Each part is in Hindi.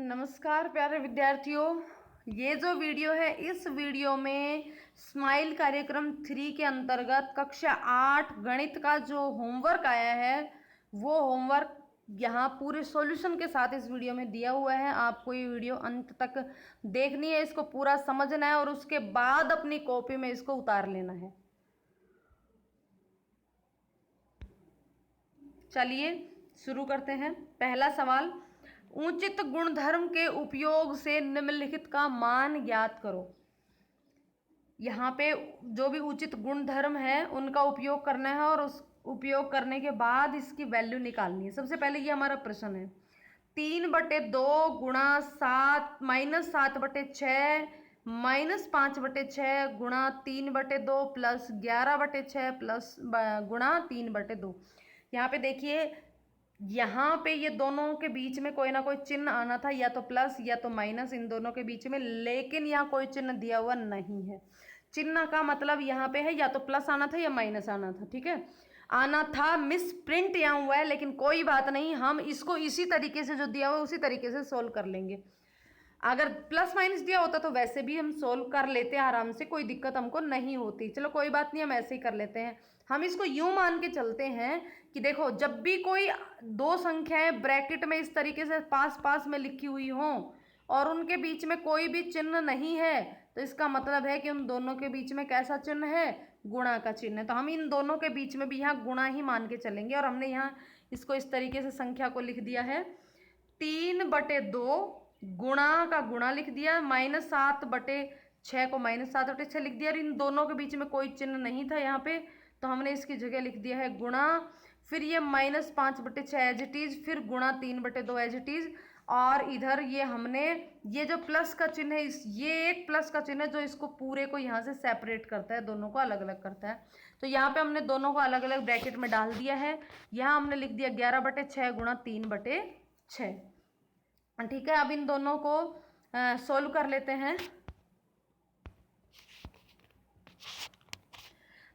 नमस्कार प्यारे विद्यार्थियों। ये जो वीडियो है, इस वीडियो में स्माइल कार्यक्रम 3 के अंतर्गत कक्षा 8 गणित का जो होमवर्क आया है वो होमवर्क यहाँ पूरे सॉल्यूशन के साथ इस वीडियो में दिया हुआ है। आपको ये वीडियो अंत तक देखनी है, इसको पूरा समझना है और उसके बाद अपनी कॉपी में इसको उतार लेना है। चलिए शुरू करते हैं। पहला सवाल, उचित गुणधर्म के उपयोग से निम्नलिखित का मान ज्ञात करो। यहाँ पे जो भी उचित गुणधर्म है उनका उपयोग करना है और उस उपयोग करने के बाद इसकी वैल्यू निकालनी है। सबसे पहले ये हमारा प्रश्न है, 3/2 गुणा 7 -7/6 -5/6 गुणा 3/2 प्लस 11/6 प्लस गुणा 3/2। यहाँ पे देखिए, यहाँ पे ये दोनों के बीच में कोई ना कोई चिन्ह आना था, या तो प्लस या तो माइनस, इन दोनों के बीच में, लेकिन यहाँ कोई चिन्ह दिया हुआ नहीं है। चिन्ह का मतलब यहाँ पे है या तो प्लस आना था या माइनस आना था। ठीक है, आना था, मिस प्रिंट यहाँ हुआ है, लेकिन कोई बात नहीं, हम इसको इसी तरीके से जो दिया हुआ है उसी तरीके से सोल्व कर लेंगे। अगर प्लस माइनस दिया होता तो वैसे भी हम सोल्व कर लेते हैं आराम से, कोई दिक्कत हमको नहीं होती। चलो कोई बात नहीं, हम ऐसे ही कर लेते हैं। हम इसको यूं मान के चलते हैं कि देखो, जब भी कोई दो संख्याएं ब्रैकेट में इस तरीके से पास पास में लिखी हुई हों और उनके बीच में कोई भी चिन्ह नहीं है, तो इसका मतलब है कि उन दोनों के बीच में कैसा चिन्ह है? गुणा का चिन्ह है। तो हम इन दोनों के बीच में भी यहाँ गुणा ही मान के चलेंगे और हमने यहाँ इसको इस तरीके से संख्या को लिख दिया है, 3/2 गुणा का गुणा लिख दिया, -7/6 को -7/6 लिख दिया, और इन दोनों के बीच में कोई चिन्ह नहीं था यहाँ पे, तो हमने इसकी जगह लिख दिया है गुणा, फिर ये -5/6 एज इट इज, फिर गुणा 3/2 एज इट इज, और इधर ये हमने ये जो प्लस का चिन्ह है, ये एक प्लस का चिन्ह है जो इसको पूरे को यहाँ से सेपरेट करता है, दोनों को अलग अलग करता है। तो यहाँ पे हमने दोनों को अलग अलग ब्रैकेट में डाल दिया है। यहाँ हमने लिख दिया 11/6 गुणा 3/6। ठीक है, अब इन दोनों को सोल्व कर लेते हैं।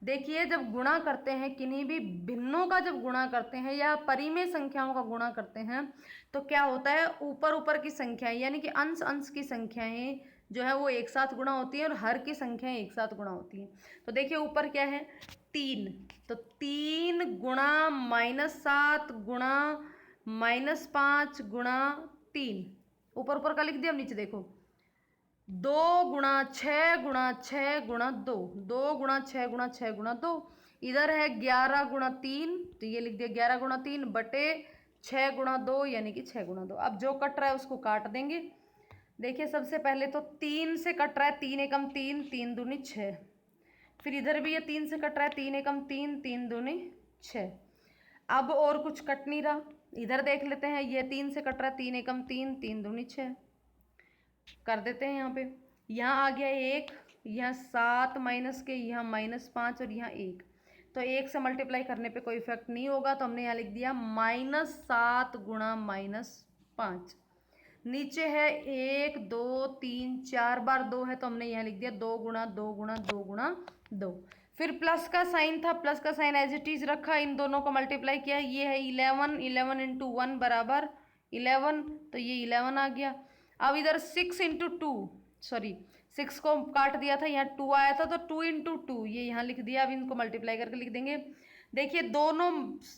देखिए, जब गुणा करते हैं, किन्हीं भी भिन्नों का जब गुणा करते हैं या परिमेय संख्याओं का गुणा करते हैं, तो क्या होता है, ऊपर ऊपर की संख्याएं यानी कि अंश अंश की संख्याएं जो है वो एक साथ गुणा होती है और हर की संख्याएं एक साथ गुणा होती हैं। तो देखिए ऊपर क्या है, 3, तो 3 गुणा -7 गुणा -5 गुणा 3, ऊपर ऊपर का लिख दिया। अब नीचे देखो, 2 गुणा 6 गुणा 6 गुणा 2, 2 गुणा 6 गुणा 6 गुणा 2, इधर है 11 गुणा 3, तो ये लिख दिया 11 गुणा 3 बटे 6 गुणा 2 यानी कि 6 गुणा 2। अब जो कट रहा है उसको काट देंगे। देखिए सबसे पहले तो 3 से कट रहा है, 3 एकम 3, 3 दूनी 6, फिर इधर भी ये 3 से कट रहा है, 3 एकम 3, 3 दूनी 6। अब और कुछ कट नहीं रहा, इधर देख लेते हैं, ये 3 से कट रहा है, 3 एकम 3, 3 दूनी 6, कर देते हैं। यहाँ पे यहाँ आ गया 1, यहाँ 7 माइनस के, यहाँ -5 और यहाँ 1, तो 1 से मल्टीप्लाई करने पे कोई इफेक्ट नहीं होगा, तो हमने यहाँ लिख दिया -7 गुणा -5। नीचे है 1 2 3 4 बार 2 है, तो हमने यहाँ लिख दिया 2 गुणा 2 गुणा 2 गुणा 2। फिर प्लस का साइन था, प्लस का साइन एज इट इज रखा, इन दोनों को मल्टीप्लाई किया, ये है 11, 11 इंटू 1 बराबर 11, तो ये 11 आ गया। अब इधर 6 इंटू 2, सॉरी 6 को काट दिया था, यहाँ 2 आया था, तो 2 इंटू 2 ये यहाँ लिख दिया। अब इनको मल्टीप्लाई करके लिख देंगे। देखिए दोनों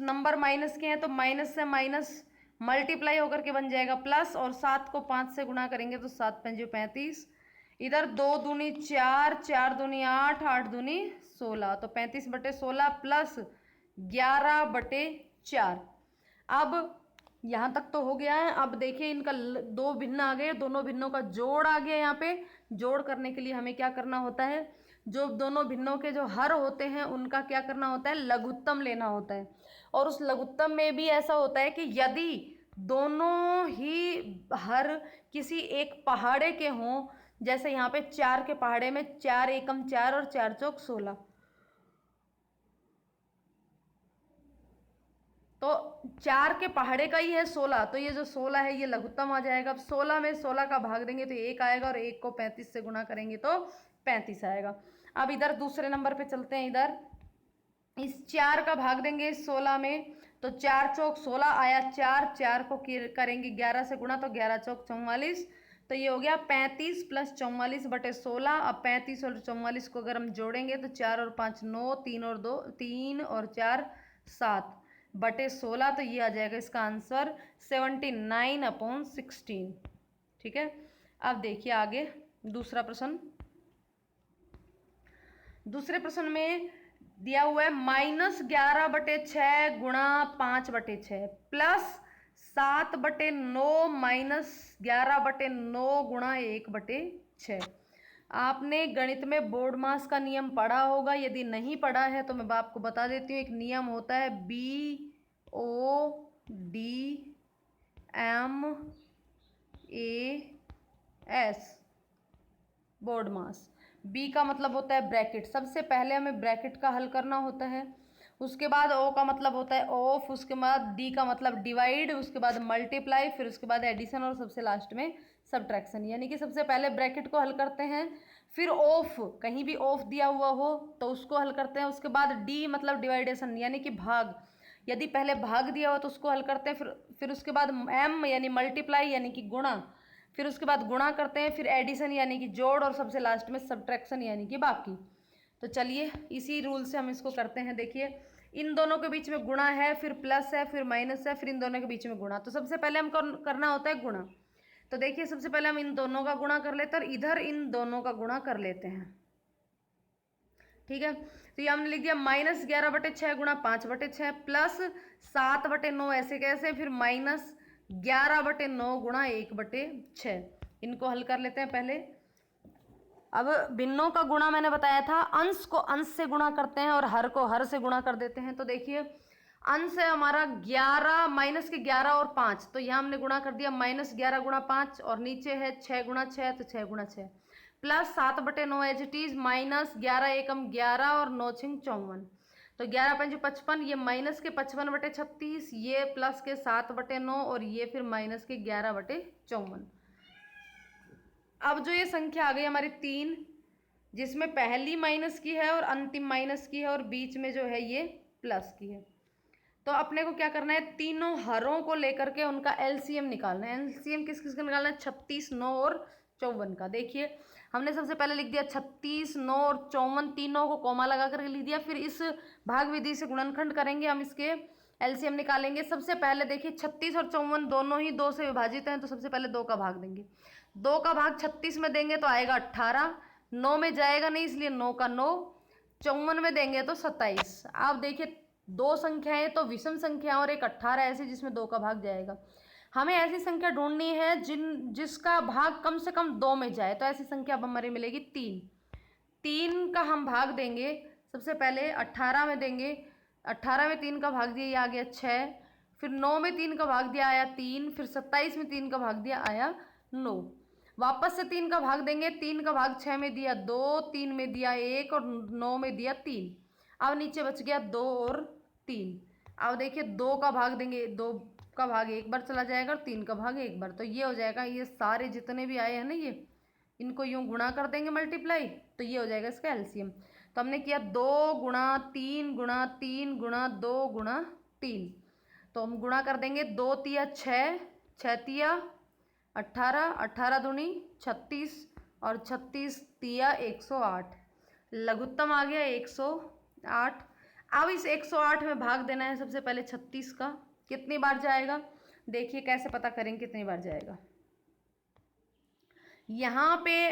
नंबर माइनस के हैं, तो माइनस से माइनस मल्टीप्लाई होकर के बन जाएगा प्लस, और 7 को 5 से गुणा करेंगे तो 7 5 35, इधर 2 दूनी 4, 4 दूनी 8, 8 दूनी 16, तो 35/16 प्लस 11/4। अब यहाँ तक तो हो गया है। अब देखिए इनका दो भिन्न आ गए, दोनों भिन्नों का जोड़ आ गया। यहाँ पे जोड़ करने के लिए हमें क्या करना होता है, जो दोनों भिन्नों के जो हर होते हैं उनका क्या करना होता है, लघुत्तम लेना होता है। और उस लघुत्तम में भी ऐसा होता है कि यदि दोनों ही हर किसी एक पहाड़े के हों, जैसे यहाँ पे 4 के पहाड़े में 4 एकम 4 और 4 चौक 16, तो 4 के पहाड़े का ही है 16, तो ये जो 16 है ये लघुत्तम आ जाएगा। अब 16 में 16 का भाग देंगे तो 1 आएगा, और 1 को 35 से गुणा करेंगे तो 35 आएगा। अब इधर दूसरे नंबर पे चलते हैं, इधर इस 4 का भाग देंगे इस 16 में, तो 4 चौक 16 आया, 4 4 को करेंगे 11 से गुणा, तो 11 चौक 44, तो ये हो गया 35 प्लस 44 बटे 16। अब 35 और 44 को अगर हम जोड़ेंगे तो 4 और 5 9, 3 और 2 3 और 4 7 बटे 16, तो ये आ जाएगा इसका आंसर 79/16। ठीक है, अब देखिए आगे दूसरा प्रश्न। दूसरे प्रश्न में दिया हुआ है -11/6 गुणा 5/6 प्लस 7/9 -11/9 गुणा 1/6। आपने गणित में बोर्ड मास का नियम पढ़ा होगा, यदि नहीं पढ़ा है तो मैं आपको बता देती हूँ। एक नियम होता है BODMAS, बोर्ड मास। बी का मतलब होता है ब्रैकेट, सबसे पहले हमें ब्रैकेट का हल करना होता है। उसके बाद ओ का मतलब होता है ऑफ, उसके बाद डी का मतलब डिवाइड, उसके बाद मल्टीप्लाई, फिर उसके बाद एडिशन और सबसे लास्ट में सब्ट्रैक्शन। यानी कि सबसे पहले ब्रैकेट को हल करते हैं, फिर ऑफ, कहीं भी ऑफ दिया हुआ हो तो उसको हल करते हैं। उसके बाद डी मतलब डिवाइडेशन यानी कि भाग, यदि पहले भाग दिया हो तो उसको हल करते हैं। फिर उसके बाद एम यानी मल्टीप्लाई यानी कि गुणा, फिर उसके बाद गुणा करते हैं, फिर एडिशन यानी कि जोड़, और सबसे लास्ट में सब्ट्रैक्शन यानी कि बाकी। तो चलिए इसी रूल से हम इसको करते हैं। देखिए इन दोनों के बीच में गुणा है, फिर प्लस है, फिर माइनस है, फिर इन दोनों के बीच में गुणा। तो सबसे पहले हम करना होता है गुणा। तो देखिए सबसे पहले हम इन दोनों का गुणा कर लेते हैं और इधर इन दोनों का गुणा कर लेते हैं। ठीक है, तो ये हमने लिख दिया -11/6 गुणा 5/6 प्लस 7/9, ऐसे कैसे, फिर -11/9 गुणा 1/6। इनको हल कर लेते हैं पहले। अब भिन्नों का गुणा मैंने बताया था, अंश को अंश से गुणा करते हैं और हर को हर से गुणा कर देते हैं। तो देखिए अंश है हमारा 11, माइनस के 11 और 5, तो यहाँ हमने गुणा कर दिया -11 गुणा 5, और नीचे है 6 गुणा 6, तो 6 गुणा 6 प्लस 7/9 एज इट इज, -11 एकम 11 और 9 छिंग 54, तो 11 पंजे 55, ये माइनस के 55/36, ये प्लस के 7/9 और ये फिर माइनस के 11/54। अब जो ये संख्या आ गई हमारी 3, जिसमें पहली माइनस की है और अंतिम माइनस की है और बीच में जो है ये प्लस की है। तो अपने को क्या करना है, तीनों हरों को लेकर के उनका एलसीएम निकालना है। एलसीएम किस किस का निकालना है, 36, 9 और 54 का। देखिए हमने सबसे पहले लिख दिया 36, 9 और 54, तीनों को कॉमा लगा करके लिख दिया। फिर इस भाग विधि से गुणनखंड करेंगे, हम इसके एलसीएम निकालेंगे। सबसे पहले देखिए 36 और 54 दोनों ही 2 से विभाजित हैं, तो सबसे पहले 2 का भाग देंगे। 2 का भाग 36 में देंगे तो आएगा 18, 9 में जाएगा नहीं इसलिए 9 का 9, 54 में देंगे तो 27। आप देखिए 2 संख्याएं तो विषम संख्या और एक 18 ऐसी जिसमें 2 का भाग जाएगा। हमें ऐसी संख्या ढूंढनी है जिसका भाग कम से कम 2 में जाए। तो ऐसी संख्या अब हमारी मिलेगी 3 का हम भाग देंगे। सबसे पहले 18 में देंगे, 18 में 3 का भाग दिया, ये आ गया 6, फिर 9 में 3 का भाग दिया आया 3, फिर 27 में 3 का भाग दिया आया 9। वापस से 3 का भाग देंगे, 3 का भाग 6 में दिया 2, 3 में दिया 1 और 9 में दिया 3। अब नीचे बच गया 2 और 3। अब देखिए 2 का भाग देंगे, 2 का भाग एक बार चला जाएगा और 3 का भाग एक बार, तो ये हो जाएगा, ये सारे जितने भी आए हैं ना ये, इनको यूं गुणा कर देंगे मल्टीप्लाई, तो ये हो जाएगा इसका एलसीएम। तो हमने किया 2 गुणा 3 गुणा 3 गुणा 2 गुणा 3, तो हम गुणा कर देंगे 2 तिया 6, 6 तिया 18, 18 दूनी 36 और 36 तिया 108, लघुत्तम आ गया 108। अब इस 108 में भाग देना है सबसे पहले 36 का, कितनी बार जाएगा देखिए कैसे पता करेंगे कितनी बार जाएगा। यहाँ पे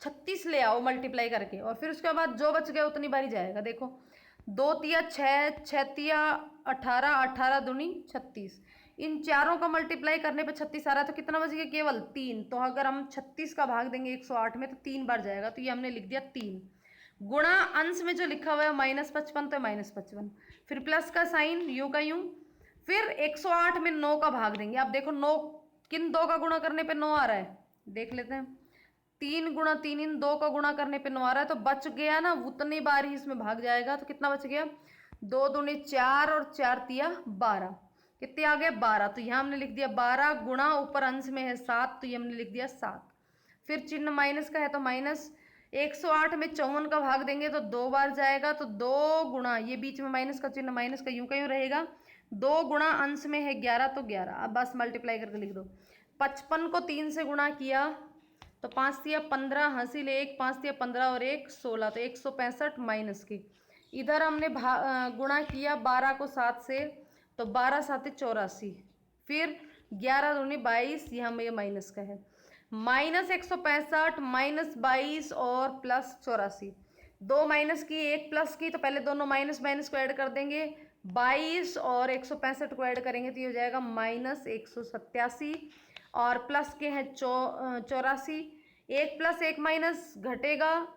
36 ले आओ मल्टीप्लाई करके और फिर उसके बाद जो बच गया उतनी बार ही जाएगा। देखो 2 तिया 6, 6 तिया 18, 18 दूनी 36, इन चारों का मल्टीप्लाई करने पे 36 आ रहा है, तो कितना बच गया केवल 3। तो अगर हम 36 का भाग देंगे 108 में तो 3 बार जाएगा, तो ये हमने लिख दिया 3 गुणा अंश में जो लिखा हुआ है -55, तो -55, फिर प्लस का साइन यूं का यूं, फिर 108 में 9 का भाग देंगे। अब देखो 9 किन 2 का गुणा करने पे 9 आ रहा है, देख लेते हैं। 3 गुणा 3 इन 2 का गुणा करने पे 9 आ रहा है, तो बच गया ना उतनी बार ही इसमें भाग जाएगा। तो कितना बच गया, 2 दूनी 4 और 4 तिया 12, कितने आ गए 12। तो यहाँ हमने लिख दिया 12 गुणा ऊपर अंश में है 7, तो ये हमने लिख दिया 7। फिर चिन्ह माइनस का है तो माइनस, 108 में 54 का भाग देंगे तो 2 बार जाएगा, तो 2 गुणा, ये बीच में माइनस का चिन्ह माइनस का यूं रहेगा, 2 गुणा अंश में है 11 तो 11, अब बस मल्टीप्लाई करके लिख दो। 55 को 3 से गुणा किया तो 5 तिया 15, हासिल 1, 5 तिया 15 और 1 16, तो 165 माइनस की। इधर हमने गुणा किया 12 को 7 से, तो 12 7 84, फिर 11 दूनी 22, यहाँ ये माइनस का है, माइनस 165 माइनस 22 और प्लस 84। 2 माइनस की 1 प्लस की, तो पहले दोनों माइनस माइनस को ऐड कर देंगे, 22 और 165 को ऐड करेंगे तो ये हो जाएगा माइनस 187 और प्लस के हैं 84। 1 प्लस 1 माइनस घटेगा,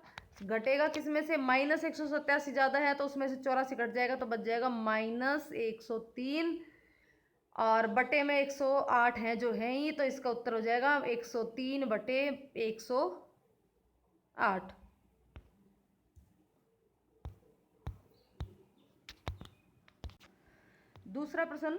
घटेगा किस में से, माइनस 187 ज़्यादा है तो उसमें से 84 घट जाएगा तो बच जाएगा माइनस 103 और बटे में 108 है जो है ही, तो इसका उत्तर हो जाएगा 103 बटे 108। दूसरा प्रश्न,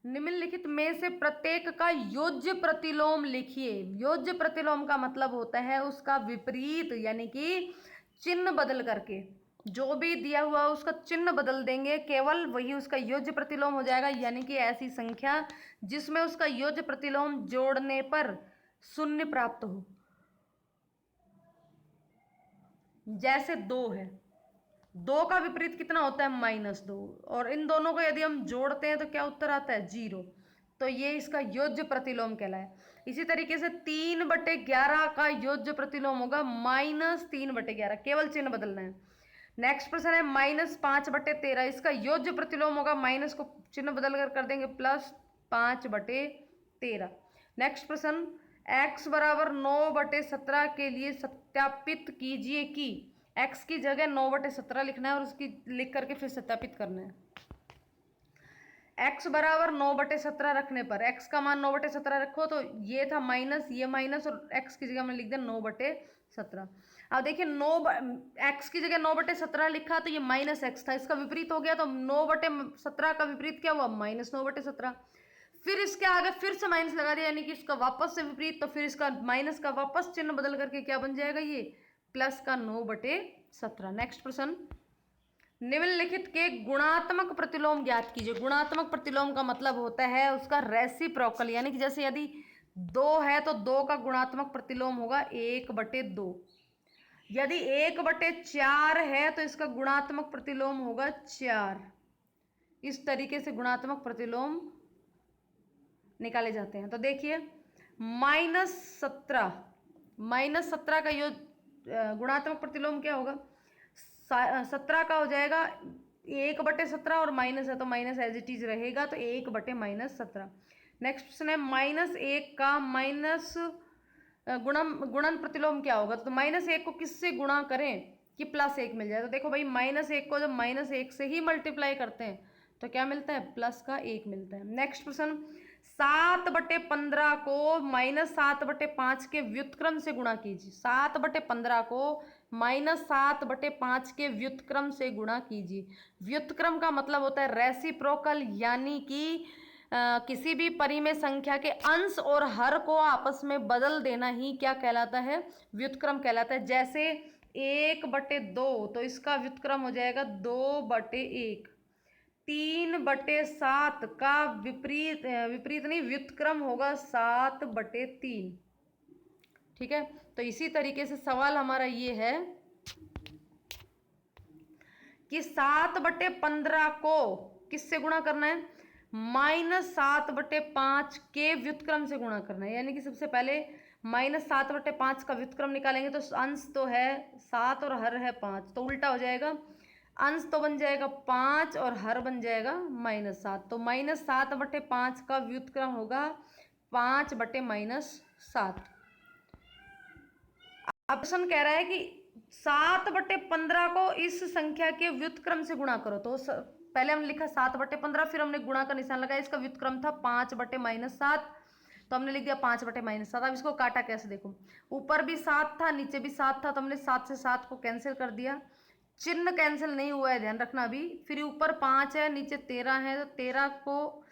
निम्नलिखित में से प्रत्येक का योज्य प्रतिलोम लिखिए। योज्य प्रतिलोम का मतलब होता है उसका विपरीत, यानी कि चिन्ह बदल करके, जो भी दिया हुआ उसका चिन्ह बदल देंगे, केवल वही उसका योज्य प्रतिलोम हो जाएगा। यानी कि ऐसी संख्या जिसमें उसका योज्य प्रतिलोम जोड़ने पर शून्य प्राप्त हो, जैसे 2 है, 2 का विपरीत कितना होता है, -2, और इन दोनों को यदि हम जोड़ते हैं तो क्या उत्तर आता है, 0, तो ये इसका योज्य प्रतिलोम कहलाए। इसी तरीके से 3/11 का योज्य प्रतिलोम होगा -3/11, केवल चिन्ह बदलना है। नेक्स्ट प्रश्न है -5/13, इसका योज्य प्रतिलोम होगा, माइनस को चिन्ह बदल कर देंगे +5/13। नेक्स्ट प्रश्न, x बराबर 9/17 के लिए सत्यापित कीजिए कि x की जगह 9/17 लिखना है और उसकी लिख करके फिर सत्यापित करना है। x बराबर 9/17 रखने पर, x का मान 9/17 रखो तो ये था माइनस, ये माइनस, और x की जगह हमने लिख दिया 9/17। अब देखिए x की जगह 9/17 लिखा तो ये -x था, इसका विपरीत हो गया तो 9/17 का विपरीत क्या हुआ, -9/17। फिर इसके आगे फिर से माइनस लगा दिया, यानी कि इसका वापस से विपरीत, तो फिर इसका माइनस का वापस चिन्ह बदल करके क्या बन जाएगा, ये प्लस का 9/17। नेक्स्ट प्रश्न, निम्नलिखित के गुणात्मक प्रतिलोम ज्ञात कीजिए। गुणात्मक प्रतिलोम का मतलब होता है उसका रेसिप्रोकल, यानी कि जैसे यदि 2 है तो 2 का गुणात्मक प्रतिलोम होगा 1/2। यदि 1/4 है तो इसका गुणात्मक प्रतिलोम होगा 4। इस तरीके से गुणात्मक प्रतिलोम निकाले जाते हैं। तो देखिए -17 का यो गुणात्मक प्रतिलोम क्या होगा, 17 का हो जाएगा 1/17 और माइनस है तो माइनस एज इट इज रहेगा, तो 1/-17। नेक्स्ट प्रश्न है -1 का माइनस गुणन प्रतिलोम क्या होगा, तो -1 को किससे गुणा करें कि +1 मिल जाए। तो देखो भाई -1 को जब -1 से ही मल्टीप्लाई करते हैं तो क्या मिलता है, प्लस का 1 मिलता है। नेक्स्ट प्रश्न, 7/15 को -7/5 के व्युत्क्रम से गुणा कीजिए। 7/15 को -7/5 के व्युत्क्रम से गुणा कीजिए। व्युत्क्रम का मतलब होता है रेसिप्रोकल, यानी कि किसी भी परिमेय संख्या के अंश और हर को आपस में बदल देना ही क्या कहलाता है, व्युत्क्रम कहलाता है। जैसे 1/2 तो इसका व्युत्क्रम हो जाएगा 2/1। 3/7 का विपरीत नहीं व्युत्क्रम होगा 7/3। ठीक है, तो इसी तरीके से सवाल हमारा ये है कि 7/15 को किससे गुणा करना है, -7/5 के व्युत्क्रम से गुणा करना है। यानी कि सबसे पहले -7/5 का व्युत्क्रम निकालेंगे तो अंश तो है 7 और हर है 5, तो उल्टा हो जाएगा, अंश तो बन जाएगा 5 और हर बन जाएगा -7, तो -7/5 का व्युत्क्रम होगा 5/-7। ऑप्शन कह रहा है कि 7/15 को इस संख्या के व्युत्क्रम से गुणा करो, तो पहले हमने लिखा 7/15, फिर हमने गुणा का निशान लगाया, इसका व्युत्क्रम था 5/-7, तो हमने लिख दिया 5/-7। अब इसको काटा कैसे, देखो ऊपर भी 7 था नीचे भी 7 था, तो हमने 7 से 7 को कैंसिल कर दिया, चिन्ह कैंसिल नहीं हुआ है, ध्यान रखना अभी। फिर ऊपर 5 है नीचे 13 है, तो 13 को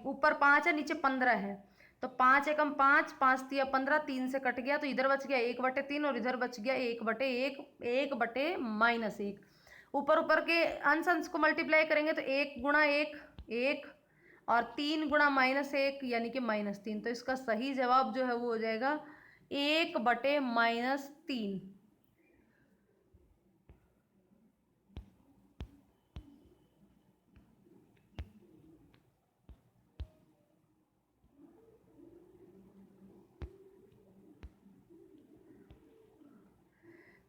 ऊपर 5 है नीचे 15 है, तो 5 एकम 5, 5 तिया 15, 3 से कट गया, तो इधर बच गया 1/3 और इधर बच गया 1/1, 1/-1। ऊपर के अंश को मल्टीप्लाई करेंगे तो 1 × 1 1, और 3 गुणा -1 यानी कि -3। तो इसका सही जवाब जो है वो हो जाएगा 1/-3।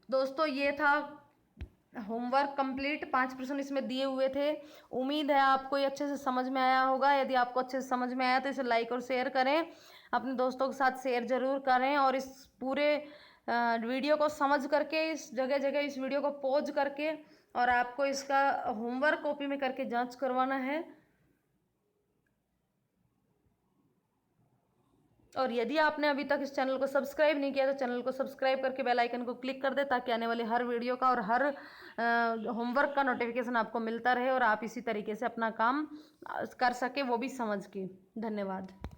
दोस्तों ये था होमवर्क कंप्लीट। 5 प्रश्न इसमें दिए हुए थे। उम्मीद है आपको ये अच्छे से समझ में आया होगा। यदि आपको अच्छे से समझ में आया तो इसे लाइक और शेयर करें, अपने दोस्तों के साथ शेयर जरूर करें, और इस पूरे वीडियो को समझ करके इस जगह जगह इस वीडियो को पॉज करके और आपको इसका होमवर्क कॉपी में करके जांच करवाना है। और यदि आपने अभी तक इस चैनल को सब्सक्राइब नहीं किया तो चैनल को सब्सक्राइब करके बेल आइकन को क्लिक कर दे, ताकि आने वाले हर वीडियो का और हर होमवर्क का नोटिफिकेशन आपको मिलता रहे और आप इसी तरीके से अपना काम कर सके, वो भी समझ के। धन्यवाद।